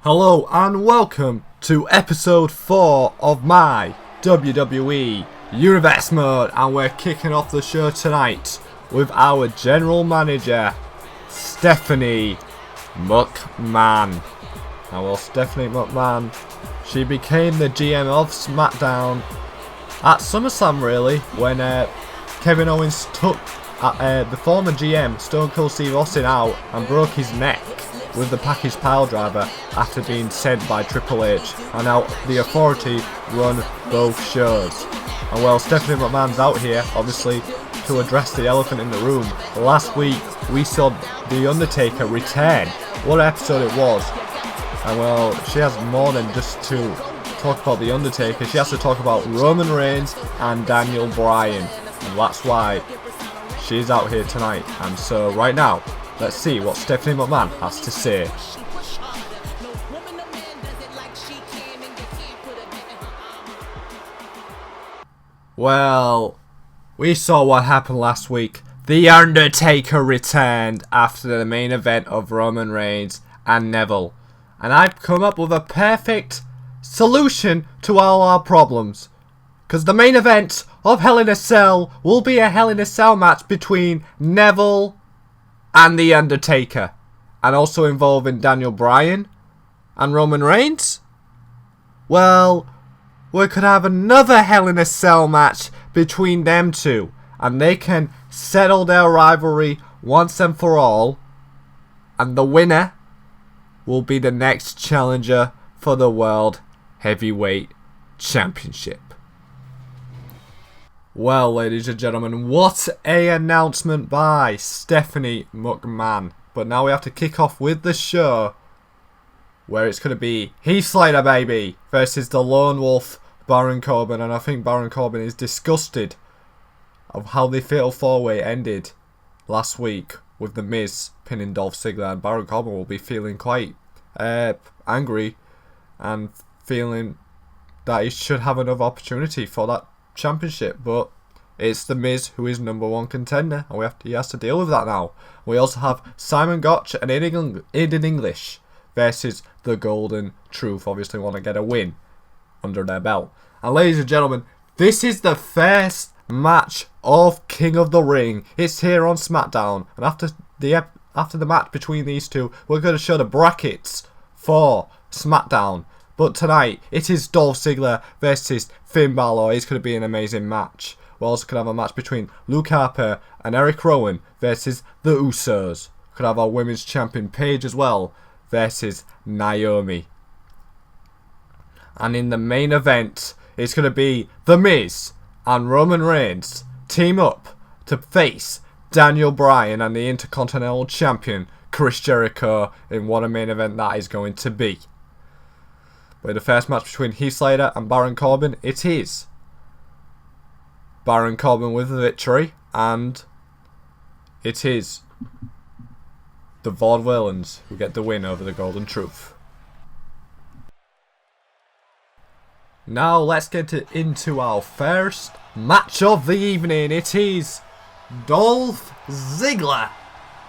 Hello and welcome to episode 4 of my WWE Universe mode, and we're kicking off the show tonight with our general manager Stephanie McMahon. Now, well, Stephanie McMahon, she became the GM of SmackDown at SummerSlam, really, when Kevin Owens took the former GM Stone Cold Steve Austin out and broke his neck with the package pile driver after being sent by Triple H, and now the Authority run both shows. And well, Stephanie McMahon's out here, obviously, to address the elephant in the room. Last week, we saw The Undertaker return. What episode it was. And well, she has more than just to talk about The Undertaker. She has to talk about Roman Reigns and Daniel Bryan. And that's why she's out here tonight. And so, right now, let's see what Stephanie McMahon has to say. Well, we saw what happened last week. The Undertaker returned after the main event of Roman Reigns and Neville. And I've come up with a perfect solution to all our problems. Because the main event of Hell in a Cell will be a Hell in a Cell match between Neville and The Undertaker, and also involving Daniel Bryan and Roman Reigns. Well, we could have another Hell in a Cell match between them two, and they can settle their rivalry once and for all, and the winner will be the next challenger for the World Heavyweight Championship. Well, ladies and gentlemen, what a announcement by Stephanie McMahon. But now we have to kick off with the show, where it's going to be Heath Slater, baby, versus the Lone Wolf, Baron Corbin. And I think Baron Corbin is disgusted of how the Fatal 4-Way ended last week with The Miz pinning Dolph Ziggler. And Baron Corbin will be feeling quite angry and feeling that he should have another opportunity for that championship, but it's The Miz who is number one contender, and he has to deal with that now. We also have Simon Gotch and Aiden English versus the Golden Truth. Obviously want to get a win under their belt. And ladies and gentlemen, this is the first match of King of the Ring. It's here on SmackDown, and after the match between these two, we're going to show the brackets for SmackDown. But tonight, it is Dolph Ziggler versus Finn Balor. It's going to be an amazing match. We also could have a match between Luke Harper and Eric Rowan versus the Usos. We could have our women's champion Paige as well versus Naomi. And in the main event, it's going to be The Miz and Roman Reigns team up to face Daniel Bryan and the Intercontinental Champion Chris Jericho in what a main event that is going to be. But the first match between Heath Slater and Baron Corbin, it is Baron Corbin with the victory, and it is the Vaudevillains who get the win over the Golden Truth. Now let's get into our first match of the evening. It is Dolph Ziggler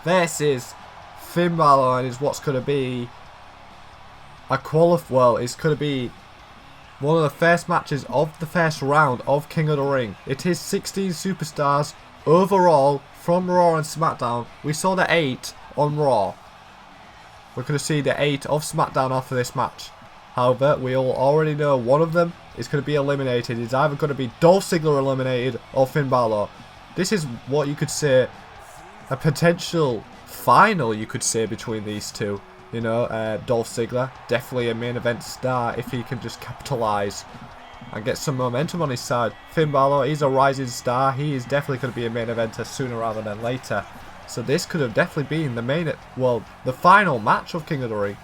versus Finn Balor, and it's what's going to be it's going to be one of the first matches of the first round of King of the Ring. It is 16 superstars overall from Raw and SmackDown. We saw the 8 on Raw. We're going to see the 8 of SmackDown after this match. However, we all already know one of them is going to be eliminated. It's either going to be Dolph Ziggler eliminated or Finn Balor. This is what you could say, a potential final, you could say, between these two. You know, Dolph Ziggler, definitely a main event star if he can just capitalise and get some momentum on his side. Finn Balor, he's a rising star. He is definitely going to be a main eventer sooner rather than later. So this could have definitely been the final match of King of the Ring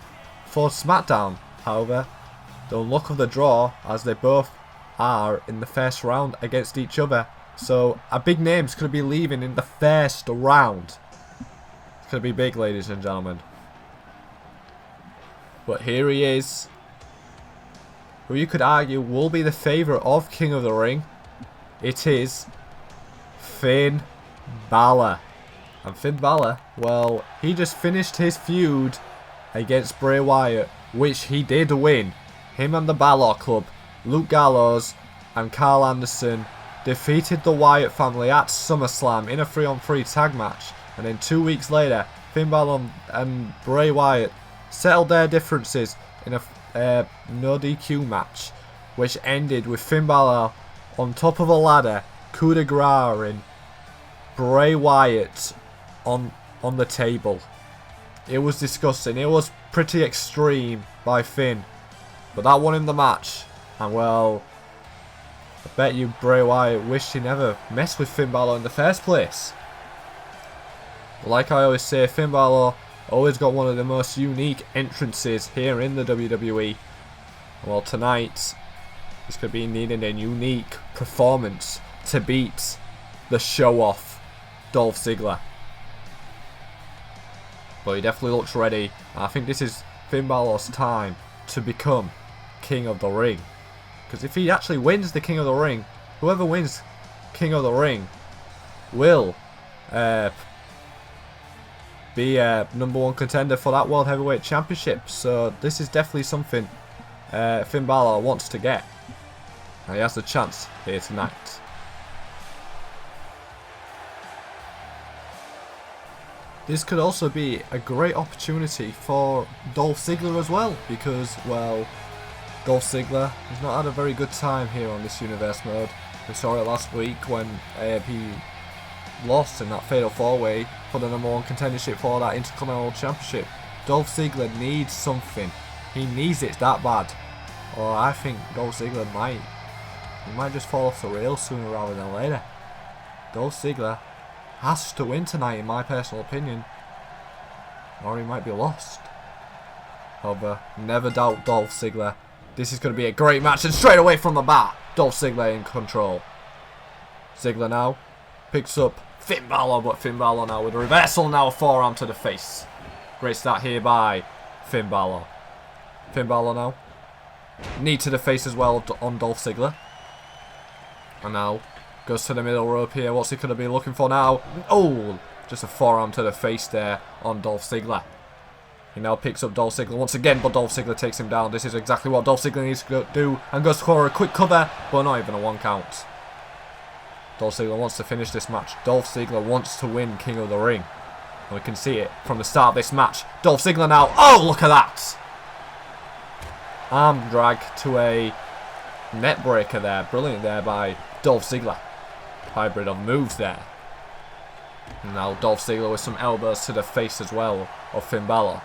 for SmackDown. However, the luck of the draw, as they both are in the first round against each other. So a big name's going to be leaving in the first round. It's going to be big, ladies and gentlemen. But here he is, who you could argue will be the favourite of King of the Ring. It is Finn Balor. And Finn Balor, well, he just finished his feud against Bray Wyatt which he did win. Him and the Balor Club, Luke Gallows and Carl Anderson, defeated the Wyatt family at SummerSlam in a 3-on-3 tag match. And then 2 weeks later, Finn Balor and Bray Wyatt settled their differences in a no DQ match, which ended with Finn Balor on top of a ladder, coup de grace-ing Bray Wyatt on the table. It was disgusting. It was pretty extreme by Finn, but that won him the match. And well, I bet you Bray Wyatt wished he never messed with Finn Balor in the first place. Like I always say, Finn Balor always got one of the most unique entrances here in the WWE. Well, tonight he's going to be needing a unique performance to beat the show-off Dolph Ziggler. But he definitely looks ready. I think this is Finn Balor's time to become King of the Ring. Because if he actually wins the King of the Ring, whoever wins King of the Ring will be #1 contender for that World Heavyweight Championship. So this is definitely something Finn Balor wants to get. And he has the chance here tonight. This could also be a great opportunity for Dolph Ziggler as well, because, well, Dolph Ziggler has not had a very good time here on this Universe mode. We saw it last week when he lost in that Fatal 4-Way for the #1 contendership for that Intercontinental Championship. Dolph Ziggler needs something. He needs it that bad. Or I think Dolph Ziggler might just fall off the rails sooner rather than later. Dolph Ziggler has to win tonight, in my personal opinion, or he might be lost. However, never doubt Dolph Ziggler. This is going to be a great match, and straight away from the bat, Dolph Ziggler in control. Ziggler now picks up Finn Balor, but Finn Balor now with a reversal, now a forearm to the face. Great start here by Finn Balor. Finn Balor now, knee to the face as well on Dolph Ziggler. And now goes to the middle rope here. What's he going to be looking for now? Oh, just a forearm to the face there on Dolph Ziggler. He now picks up Dolph Ziggler once again, but Dolph Ziggler takes him down. This is exactly what Dolph Ziggler needs to do, and goes for a quick cover, but not even a 1 count. Dolph Ziggler wants to finish this match. Dolph Ziggler wants to win King of the Ring. And we can see it from the start of this match. Dolph Ziggler now. Oh, look at that! Arm drag to a net breaker there. Brilliant there by Dolph Ziggler. Hybrid of moves there. And now Dolph Ziggler with some elbows to the face as well of Finn Balor.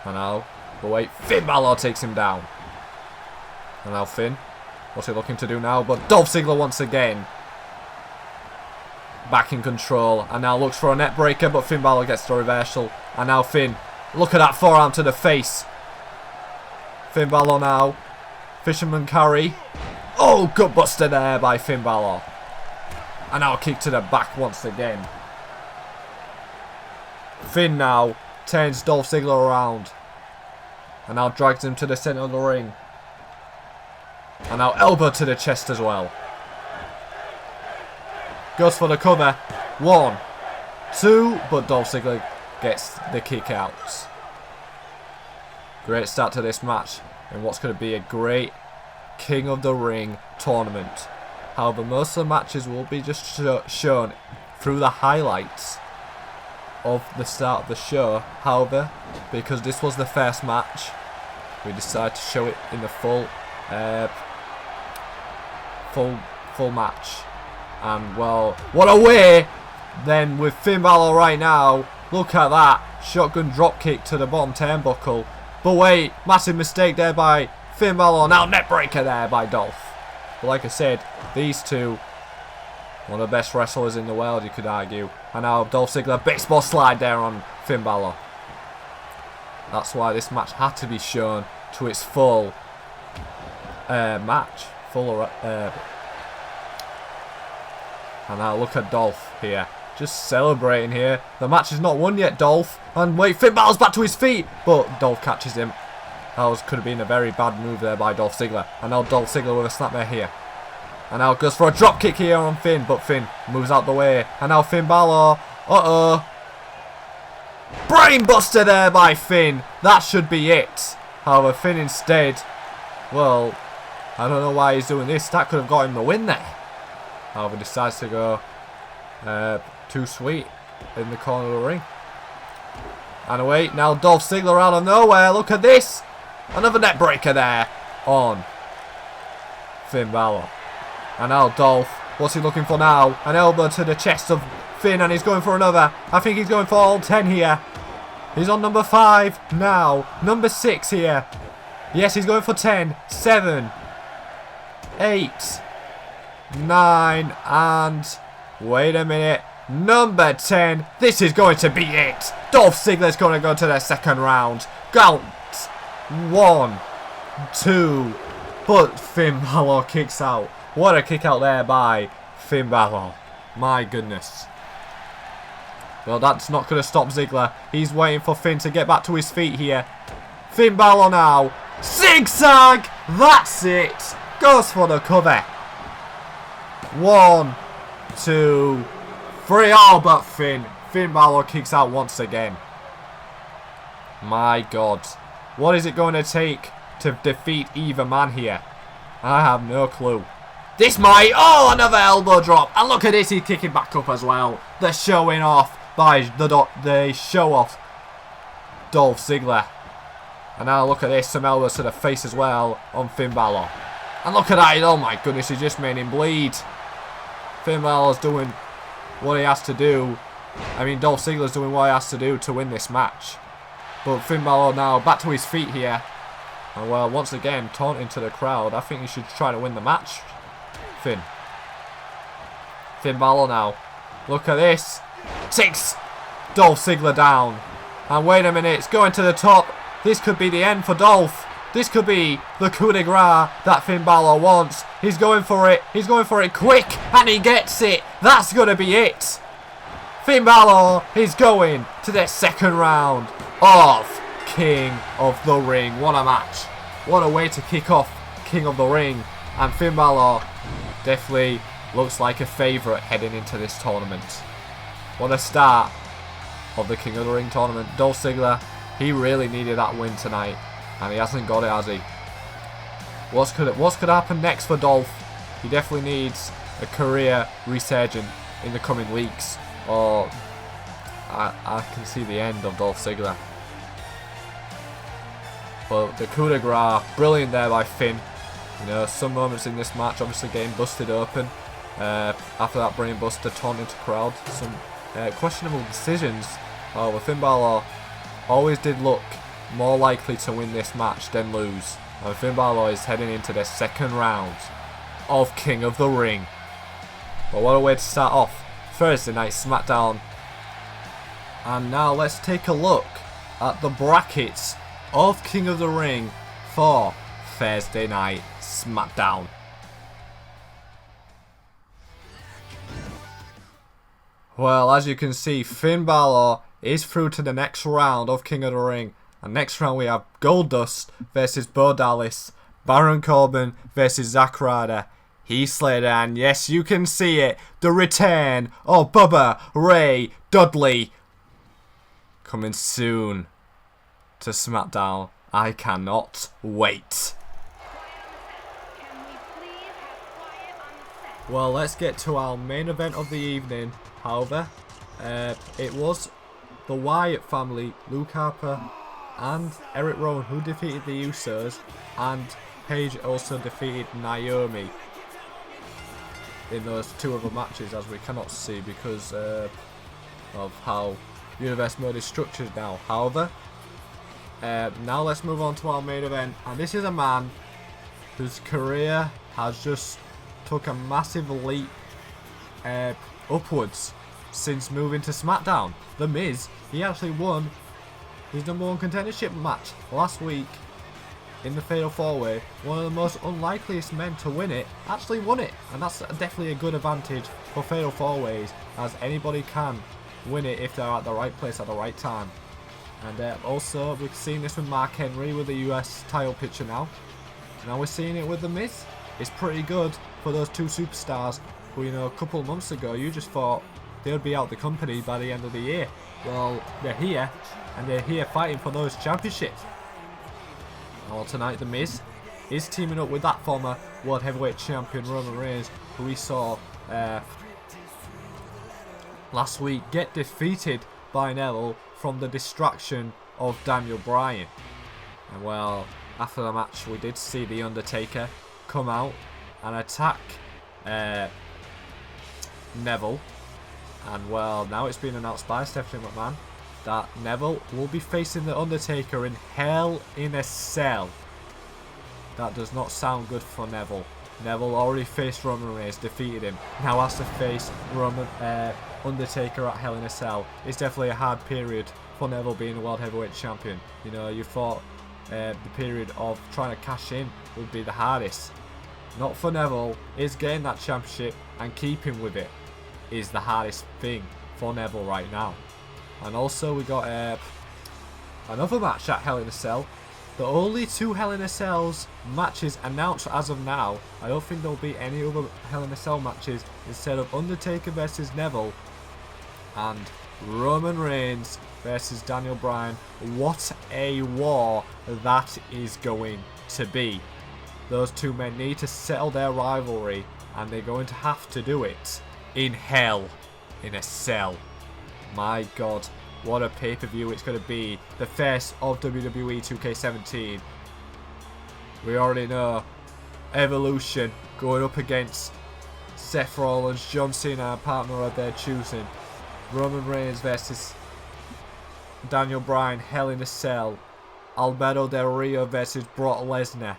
And now, but wait, Finn Balor takes him down. And now Finn, what's he looking to do now? But Dolph Ziggler once again back in control, and now looks for a net breaker, but Finn Balor gets the reversal. And now Finn, look at that forearm to the face. Finn Balor now, fisherman carry. Oh, gutbuster there by Finn Balor. And now a kick to the back once again. Finn now turns Dolph Ziggler around. And now drags him to the centre of the ring. And now elbow to the chest as well. Goes for the cover. 1, 2, but Dolph Ziggler gets the kick out. Great start to this match. And what's going to be a great King of the Ring tournament. However, most of the matches will be just shown through the highlights of the start of the show. However, because this was the first match, we decided to show it in the full match. And well, what a way then with Finn Balor right now. Look at that shotgun drop kick to the bottom turnbuckle. But wait, massive mistake there by Finn Balor. Now net breaker there by Dolph. But like I said, these two, one of the best wrestlers in the world, you could argue. And now Dolph Ziggler, baseball slide there on Finn Balor. That's why this match had to be shown to its full match. And now look at Dolph here, just celebrating here. The match is not won yet, Dolph. And wait, Finn Balor's back to his feet, but Dolph catches him. That could have been a very bad move there by Dolph Ziggler. And now Dolph Ziggler with a snapmare here. And now goes for a drop kick here on Finn, but Finn moves out the way. And now Finn Balor, Brainbuster there by Finn. That should be it. However, Finn instead, well, I don't know why he's doing this. That could have got him the win there. However, decides to go too sweet in the corner of the ring. And wait, now Dolph Ziggler out of nowhere. Look at this. Another neck breaker there on Finn Balor. And now Dolph, what's he looking for now? An elbow to the chest of Finn, and he's going for another. I think he's going for all 10 here. He's on number 5 now. Number 6 here. Yes, he's going for 10. 7. 8. 9. And wait a minute. Number 10. This is going to be it. Dolph Ziggler's going to go to the second round. Count. 1, 2. But Finn Balor kicks out. What a kick out there by Finn Balor. My goodness. Well, that's not going to stop Ziggler. He's waiting for Finn to get back to his feet here. Finn Balor now. Zigzag. That's it. Goes for the cover. 1, 2, 3. Oh, but Finn Balor kicks out once again. My God. What is it going to take to defeat either man here? I have no clue. This might... Oh, another elbow drop. And look at this. He's kicking back up as well. The showing off by the show-off Dolph Ziggler. And now look at this. Some elbows to the face as well on Finn Balor. And look at that. Oh, my goodness. He just made him bleed. Finn Balor's doing what he has to do. I mean, Dolph Ziggler's doing what he has to do to win this match. But Finn Balor now back to his feet here. And well, once again, taunting to the crowd. I think he should try to win the match. Finn Balor now. Look at this. 6. Dolph Ziggler down. And wait a minute, it's going to the top. This could be the end for Dolph. This could be the coup de grace that Finn Balor wants. He's going for it. He's going for it quick. And he gets it. That's going to be it. Finn Balor is going to the second round of King of the Ring. What a match. What a way to kick off King of the Ring. And Finn Balor definitely looks like a favourite heading into this tournament. What a start of the King of the Ring tournament. Dolph Ziggler, he really needed that win tonight. And he hasn't got it, has he? What's could happen next for Dolph? He definitely needs a career resurgence in the coming weeks. Or I can see the end of Dolph Ziggler. But the coup de grace, brilliant there by Finn. You know, some moments in this match, obviously getting busted open. After that brain buster, taunting to crowd. Some questionable decisions. Oh, Finn Balor always did look more likely to win this match than lose. And Finn Balor is heading into the second round of King of the Ring. But what a way to start off Thursday night SmackDown. And now let's take a look at the brackets of King of the Ring for Thursday night SmackDown. Well, as you can see, Finn Balor is through to the next round of King of the Ring. And next round we have Goldust versus Bo Dallas, Baron Corbin versus Zack Ryder, Heath Slater, and yes, you can see it, the return of Bubba Ray Dudley. Coming soon to SmackDown. I cannot wait. Well, let's get to our main event of the evening. However, it was the Wyatt family, Luke Harper and Eric Rowan, who defeated the Usos, and Paige also defeated Naomi in those two other matches, as we cannot see because of how Universe Mode is structured now. However, now let's move on to our main event, and this is a man whose career has just took a massive leap upwards since moving to SmackDown. The Miz, he actually won his #1 contendership match last week in the Fatal 4-Way. One of the most unlikeliest men to win it actually won it, and that's definitely a good advantage for Fatal 4-Ways, as anybody can win it if they're at the right place at the right time. And also we've seen this with Mark Henry with the US title picture now. Now we're seeing it with The Miz. It's pretty good for those two superstars who, you know, a couple of months ago you just thought they'll be out the company by the end of the year. Well, they're here, and they're here fighting for those championships. Well, tonight The Miz is teaming up with that former World Heavyweight Champion Roman Reigns, who we saw last week get defeated by Neville from the distraction of Daniel Bryan. And well, after the match we did see The Undertaker come out and attack Neville. And well, now it's been announced by Stephanie McMahon that Neville will be facing The Undertaker in Hell in a Cell. That does not sound good for Neville. Neville already faced Roman Reigns, defeated him. Now has to face Undertaker at Hell in a Cell. It's definitely a hard period for Neville being the World Heavyweight Champion. You know, you thought the period of trying to cash in would be the hardest. Not for Neville. Is getting that championship and keeping with it is the hardest thing for Neville right now. And also we got another match at Hell in a Cell. The only 2 Hell in a Cells matches announced as of now. I don't think there'll be any other Hell in a Cell matches instead of Undertaker versus Neville and Roman Reigns versus Daniel Bryan. What a war that is going to be. Those 2 men need to settle their rivalry, and they're going to have to do it in Hell in a Cell. My God, what a pay-per-view it's going to be. The face of WWE 2K17. We already know Evolution going up against Seth Rollins, John Cena, a partner of their choosing. Roman Reigns versus Daniel Bryan, Hell in a Cell. Alberto Del Rio versus Brock Lesnar.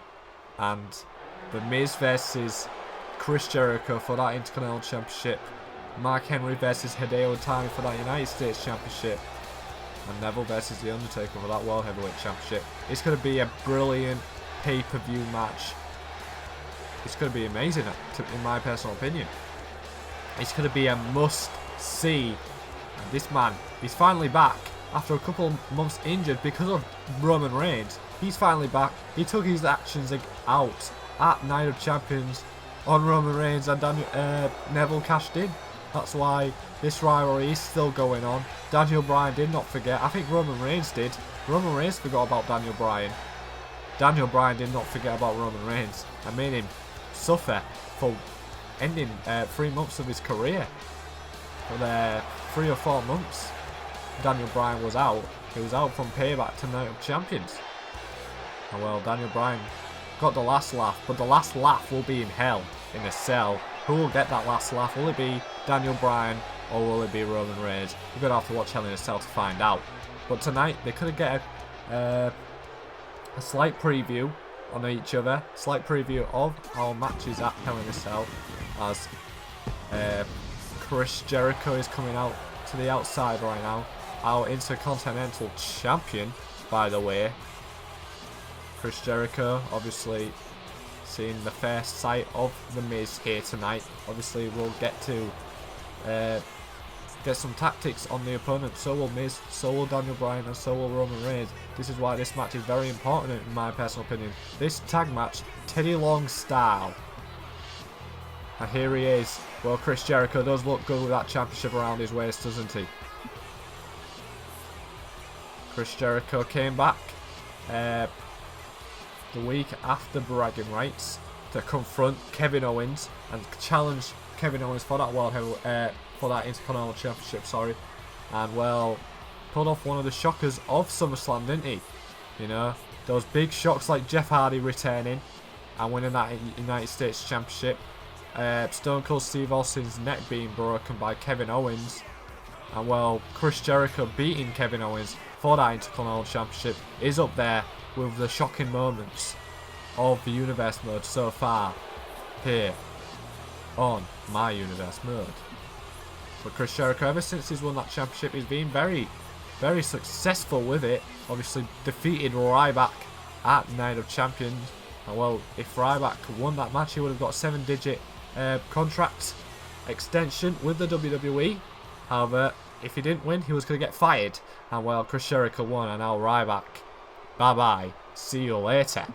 And The Miz versus Chris Jericho for that Intercontinental Championship. Mark Henry versus Hideo Itami for that United States Championship. And Neville versus The Undertaker for that World Heavyweight Championship. It's going to be a brilliant pay-per-view match. It's going to be amazing, in my personal opinion. It's going to be a must-see. And this man, he's finally back after a couple of months injured because of Roman Reigns. He's finally back. He took his actions out at Night of Champions on Roman Reigns, and Neville cashed in. That's why this rivalry is still going on. Daniel Bryan did not forget. I think Roman Reigns did. Roman Reigns forgot about Daniel Bryan. Daniel Bryan did not forget about Roman Reigns and made him suffer for ending 3 months of his career. For the 3 or 4 months Daniel Bryan was out. He was out from Payback to Night of Champions. And well, Daniel Bryan got the last laugh, but the last laugh will be in Hell in a Cell. Who will get that last laugh? Will it be Daniel Bryan or will it be Roman Reigns? We're going to have to watch Hell in a Cell to find out. But tonight they could get a slight preview on each other, slight preview of our matches at Hell in a Cell, as Chris Jericho is coming out to the outside right now. Our Intercontinental Champion, by the way. Chris Jericho, obviously seeing the first sight of The Miz here tonight. Obviously we'll get to get some tactics on the opponent. So will Miz, so will Daniel Bryan, and so will Roman Reigns. This is why this match is very important in my personal opinion. This tag match, Teddy Long style. And here he is. Well, Chris Jericho does look good with that championship around his waist, doesn't he? Chris Jericho came back the week after bragging rights to confront Kevin Owens and challenge Kevin Owens for that for that Intercontinental Championship, and well, pulled off one of the shockers of SummerSlam, didn't he? You know, those big shocks like Jeff Hardy returning and winning that United States Championship, Stone Cold Steve Austin's neck being broken by Kevin Owens, and well, Chris Jericho beating Kevin Owens for that Intercontinental Championship is up there with the shocking moments of the Universe mode so far here on my Universe mode. But Chris Jericho, ever since he's won that championship, he's been very, very successful with it. Obviously defeated Ryback at Night of Champions. And well, if Ryback won that match, he would have got a 7-digit contract extension with the WWE. However, if he didn't win, he was going to get fired. And well, Chris Jericho won, and now Ryback, bye-bye, see you later.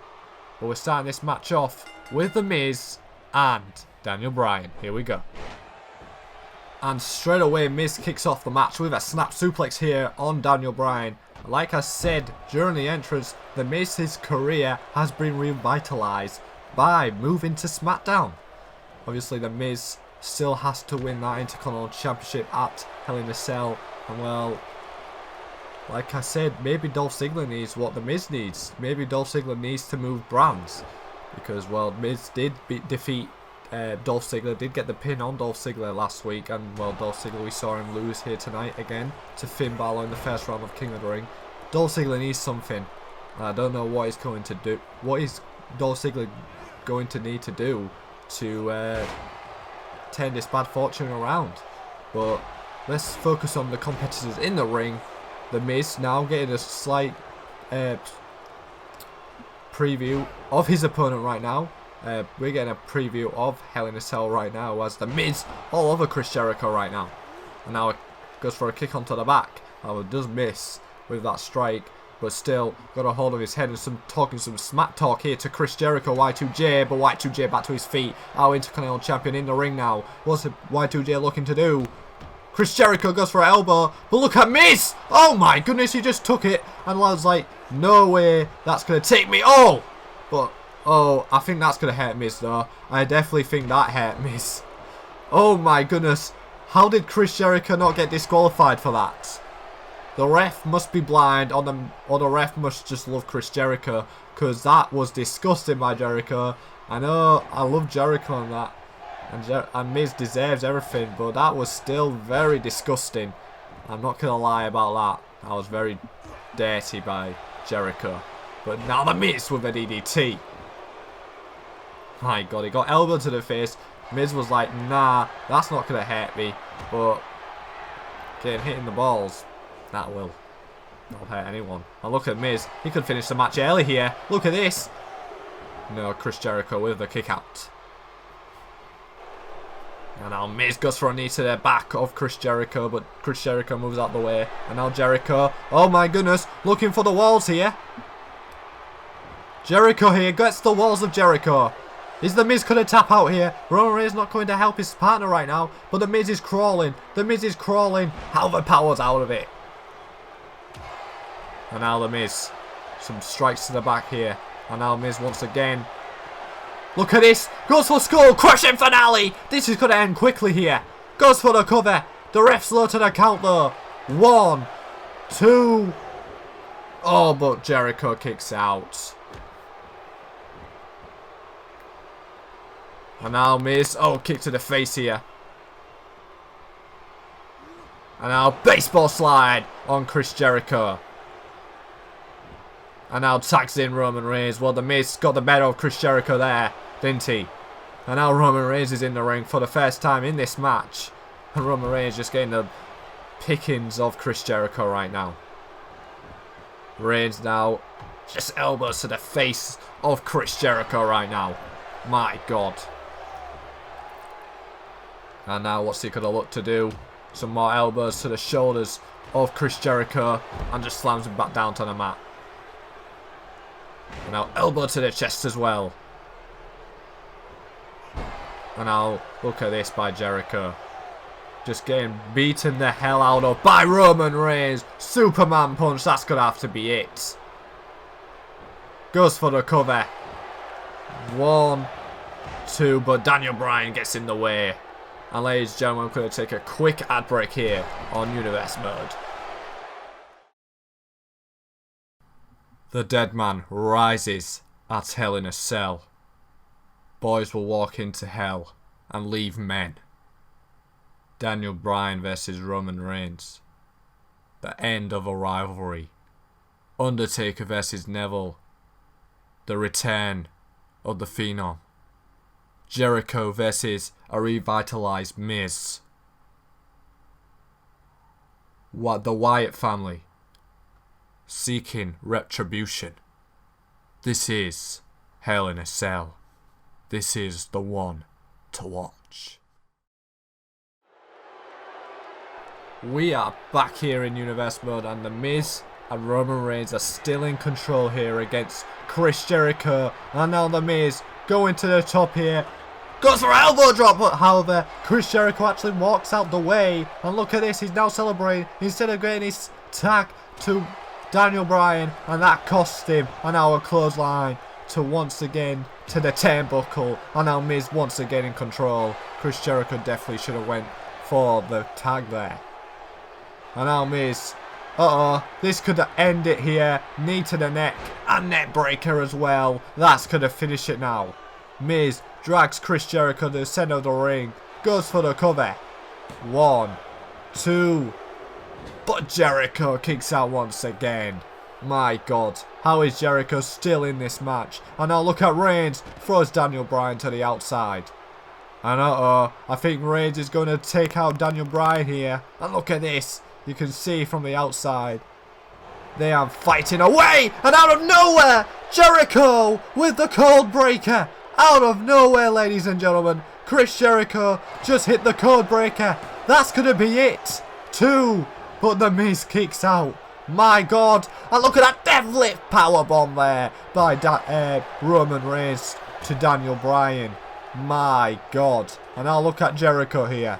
But we're starting this match off with The Miz and Daniel Bryan. Here we go. And straight away, Miz kicks off the match with a snap suplex here on Daniel Bryan. Like I said during the entrance, the Miz's career has been revitalized by moving to SmackDown. Obviously, the Miz still has to win that Intercontinental Championship at Hell in a Cell. And well, like I said, maybe Dolph Ziggler needs what the Miz needs. Maybe Dolph Ziggler needs to move brands. Because, well, Miz did defeat Dolph Ziggler, did get the pin on Dolph Ziggler last week. And, well, Dolph Ziggler, we saw him lose here tonight again to Finn Balor in the first round of King of the Ring. Dolph Ziggler needs something. And I don't know what he's going to do. What is Dolph Ziggler going to need to do to turn this bad fortune around? But let's focus on the competitors in the ring. The Miz now getting a slight preview of his opponent right now. We're getting a preview of Hell in a Cell right now as the Miz all over Chris Jericho right now. And now it goes for a kick onto the back. It does miss with that strike, but still got a hold of his head and some smack talk here to Chris Jericho, Y2J, but Y2J back to his feet. Our Intercontinental Champion in the ring now. What's Y2J looking to do? Chris Jericho goes for an elbow, but look at Miz! Oh my goodness, he just took it, and Lad's like, no way, that's going to take me. Oh! But, oh, I think that's going to hurt Miz though. I definitely think that hurt Miz. Oh my goodness, how did Chris Jericho not get disqualified for that? The ref must be blind, or the ref must just love Chris Jericho, because that was disgusting by Jericho. I know, I love Jericho on that. And Miz deserves everything, but that was still very disgusting. I'm not going to lie about that. That was very dirty by Jericho. But now the Miz with a DDT. My God, he got elbowed to the face. Miz was like, nah, that's not going to hurt me. But getting hit in the balls, that will not hurt anyone. And look at Miz. He could finish the match early here. Look at this. No, Chris Jericho with the kick out. And now Miz goes for a knee to the back of Chris Jericho, but Chris Jericho moves out the way. And now Jericho, oh my goodness, looking for the walls here. Jericho here gets the walls of Jericho. Is the Miz going to tap out here? Roman Reigns not going to help his partner right now, but the Miz is crawling. The Miz is crawling. Albert Power's out of it. And now the Miz, some strikes to the back here. And now Miz once again. Look at this. Goes for skull. Crushing finale. This is going to end quickly here. Goes for the cover. The ref's low to the count though. 1, 2. Oh, but Jericho kicks out. And now Miz. Oh, kick to the face here. And now baseball slide on Chris Jericho. And now tags in Roman Reigns. Well, the Miz got the better of Chris Jericho there, didn't he? And now Roman Reigns is in the ring for the first time in this match. And Roman Reigns just getting the pickings of Chris Jericho right now. Reigns now just elbows to the face of Chris Jericho right now. My God. And now what's he going to look to do? Some more elbows to the shoulders of Chris Jericho. And just slams him back down to the mat. And now elbow to the chest as well. And now look at this by Jericho. Just getting beaten the hell out of by Roman Reigns. Superman punch, that's going to have to be it. Goes for the cover. 1, 2, but Daniel Bryan gets in the way. And ladies and gentlemen, I'm going to take a quick ad break here on Universe Mode. The dead man rises at Hell in a Cell. Boys will walk into hell and leave men. Daniel Bryan versus Roman Reigns. The end of a rivalry. Undertaker versus Neville. The return of the Phenom. Jericho versus a revitalized Miz. The Wyatt family. Seeking retribution. This is Hell in a Cell. This is the one to watch. We are back here in Universe Mode, and The Miz and Roman Reigns are still in control here against Chris Jericho. And now The Miz going to the top here. Goes for an elbow drop, but however, Chris Jericho actually walks out the way. And look at this, he's now celebrating instead of getting his tag to Daniel Bryan. And that cost him an hour clothesline to once again to the turnbuckle. And now Miz once again in control. Chris Jericho definitely should have went for the tag there. And now Miz. This could end it here. Knee to the neck and neck breaker as well. That's going to finish it now. Miz drags Chris Jericho to the center of the ring. Goes for the cover. 1, 2. But Jericho kicks out once again. My God. How is Jericho still in this match? And now look at Reigns. Throws Daniel Bryan to the outside. And I think Reigns is going to take out Daniel Bryan here. And look at this. You can see from the outside. They are fighting away. And out of nowhere, Jericho with the code breaker. Out of nowhere, ladies and gentlemen. Chris Jericho just hit the code breaker. That's going to be it. 2. But the Miz kicks out. My God. And look at that deadlift powerbomb there by Roman Reigns to Daniel Bryan. My God. And I'll look at Jericho here.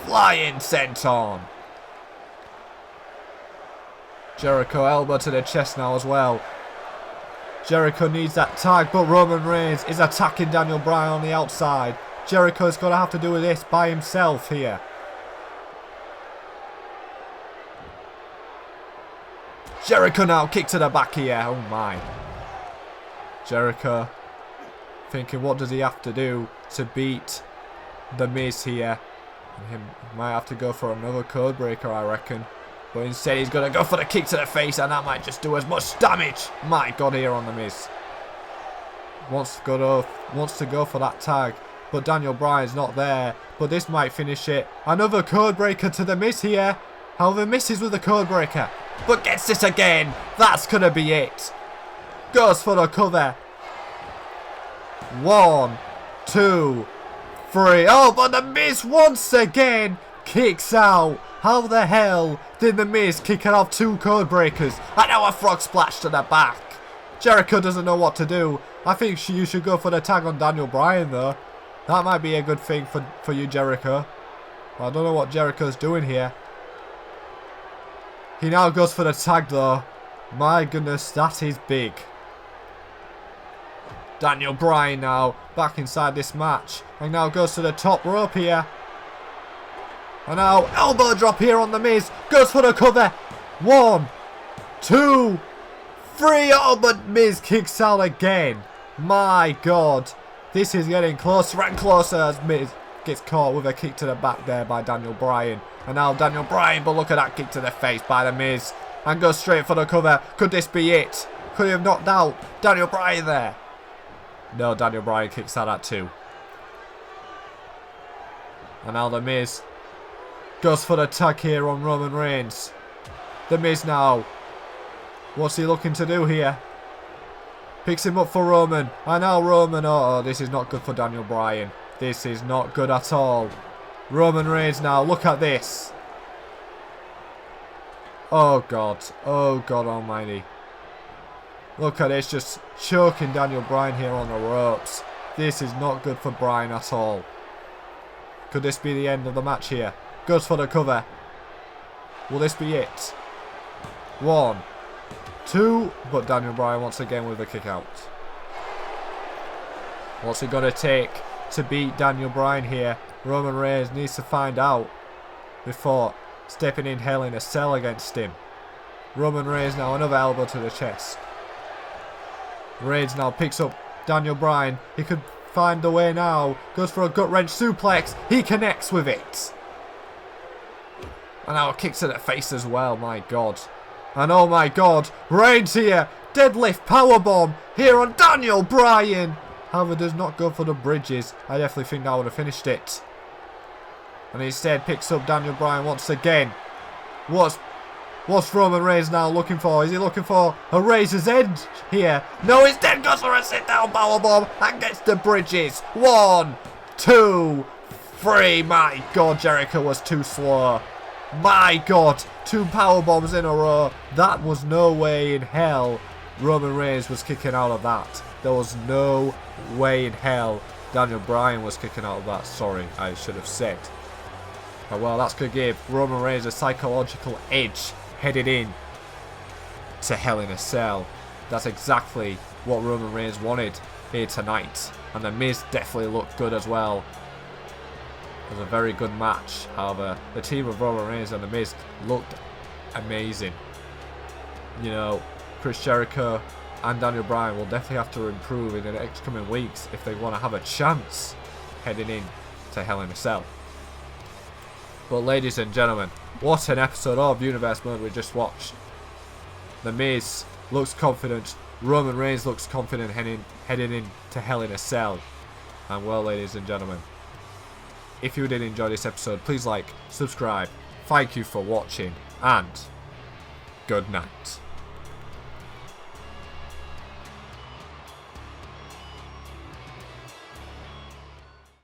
Flying senton. Jericho elbow to the chest now as well. Jericho needs that tag, but Roman Reigns is attacking Daniel Bryan on the outside. Jericho's going to have to do this by himself here. Jericho now kick to the back here. Oh my. Jericho thinking what does he have to do to beat the Miz here. He might have to go for another code breaker, I reckon. But instead he's going to go for the kick to the face, and that might just do as much damage. My God, here on the Miz. Wants to go for that tag. But Daniel Bryan's not there. But this might finish it. Another code breaker to the Miz here. However, misses with the code breaker. But gets this again. That's going to be it. Goes for the cover. 1, 2, 3. Oh, but the Miz once again kicks out. How the hell did the Miz kick it off 2 code breakers? And now a frog splash to the back. Jericho doesn't know what to do. I think you should go for the tag on Daniel Bryan though. That might be a good thing for you, Jericho. I don't know what Jericho's doing here. He now goes for the tag though. My goodness, that is big. Daniel Bryan now back inside this match. And now goes to the top rope here. And now elbow drop here on the Miz. Goes for the cover. 1, 2, 3. Oh, but Miz kicks out again. My God. This is getting closer and closer as Miz gets caught with a kick to the back there by Daniel Bryan. And now Daniel Bryan, but look at that kick to the face by the Miz. And goes straight for the cover. Could this be it? Could he have knocked out Daniel Bryan there? No, Daniel Bryan kicks out at 2. And now the Miz goes for the tag here on Roman Reigns. The Miz now. What's he looking to do here? Picks him up for Roman. And now Roman. Oh, this is not good for Daniel Bryan. This is not good at all. Roman Reigns now. Look at this. Oh, God. Oh, God almighty. Look at this. Just choking Daniel Bryan here on the ropes. This is not good for Bryan at all. Could this be the end of the match here? Goes for the cover. Will this be it? 1, 2. But Daniel Bryan once again with a kick out. What's it going to take to beat Daniel Bryan here? Roman Reigns needs to find out before stepping in Hell in a Cell against him. Roman Reigns now another elbow to the chest. Reigns now picks up Daniel Bryan. He could find the way now. Goes for a gut wrench suplex. He connects with it. And now a kick to the face as well. My God. And oh my God. Reigns here. Deadlift powerbomb here on Daniel Bryan. However, does not go for the bridges. I definitely think that would have finished it. And instead picks up Daniel Bryan once again. What's Roman Reigns now looking for? Is he looking for a razor's edge here? No, instead goes for a sit-down powerbomb and gets the bridges. 1, 2, 3. My God, Jericho was too slow. My God, 2 powerbombs in a row. That was no way in hell Roman Reigns was kicking out of that. There was no way in hell Daniel Bryan was kicking out of that. Sorry, I should have said. But well, that's going to give Roman Reigns a psychological edge headed in to Hell in a Cell. That's exactly what Roman Reigns wanted here tonight. And The Miz definitely looked good as well. It was a very good match. However, the team of Roman Reigns and The Miz looked amazing. You know, Chris Jericho and Daniel Bryan will definitely have to improve in the next coming weeks if they want to have a chance heading in to Hell in a Cell. But ladies and gentlemen, what an episode of Universe Mode we just watched. The Miz looks confident. Roman Reigns looks confident heading in to Hell in a Cell. And well, ladies and gentlemen, if you did enjoy this episode, please like, subscribe. Thank you for watching, and good night.